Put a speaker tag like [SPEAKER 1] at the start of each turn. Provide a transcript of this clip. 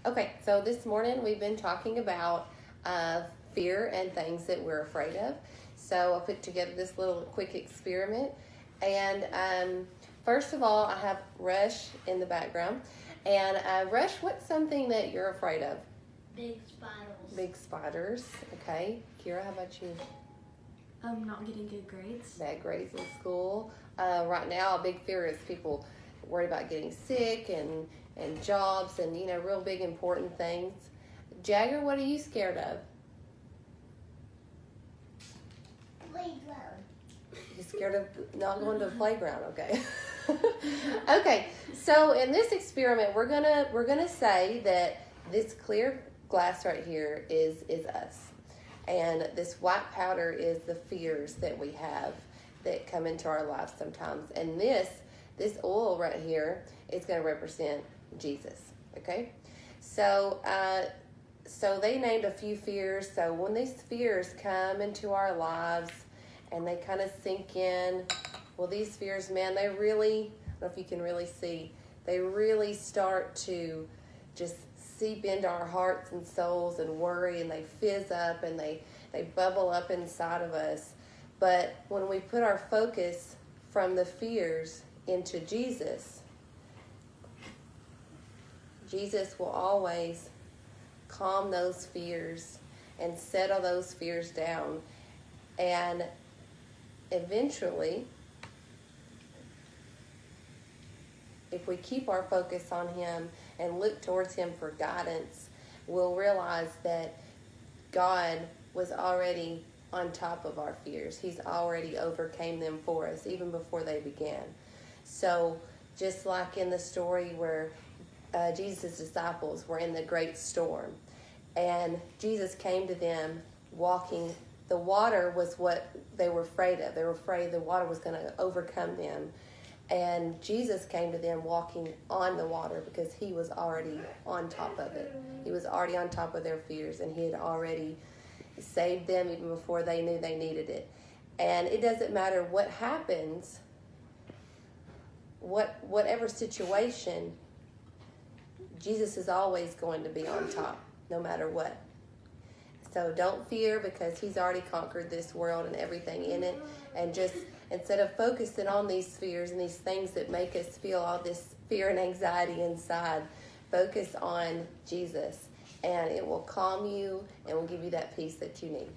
[SPEAKER 1] Okay, so this morning we've been talking about fear and things that we're afraid of. So I put together this little quick experiment. And first of all, I have Rush in the background. And Rush, what's something that you're afraid of?
[SPEAKER 2] Big spiders.
[SPEAKER 1] Big spiders. Okay. Kira, how about you?
[SPEAKER 3] Not getting good grades.
[SPEAKER 1] Bad grades in school. Right now, a big fear is people worried about getting sick and jobs and, real big important things. Jagger, what are you scared of?
[SPEAKER 2] Playground.
[SPEAKER 1] You're scared of not going to the playground, okay? Okay, so in this experiment, we're gonna say that this clear glass right here is us. And this white powder is the fears that we have that come into our lives sometimes. And this oil right here is going to represent Jesus. Okay, so they named a few fears. So when these fears come into our lives and they kind of sink in, well, these fears, man, they really, I don't know if you can really see, they really start to just seep into our hearts and souls and worry, and they fizz up and they bubble up inside of us. But when we put our focus from the fears into Jesus, Jesus will always calm those fears and settle those fears down. And eventually, if we keep our focus on Him and look towards Him for guidance, we'll realize that God was already on top of our fears. He's already overcame them for us, even before they began. So just like in the story where Jesus' disciples were in the great storm, and Jesus came to them walking, the water was what they were afraid of. They were afraid the water was going to overcome them. And Jesus came to them walking on the water because He was already on top of it. He was already on top of their fears, and He had already saved them even before they knew they needed it. And it doesn't matter what happens, whatever situation, Jesus is always going to be on top, no matter what. So don't fear, because He's already conquered this world and everything in it. And just instead of focusing on these fears and these things that make us feel all this fear and anxiety inside, focus on Jesus, and it will calm you and will give you that peace that you need.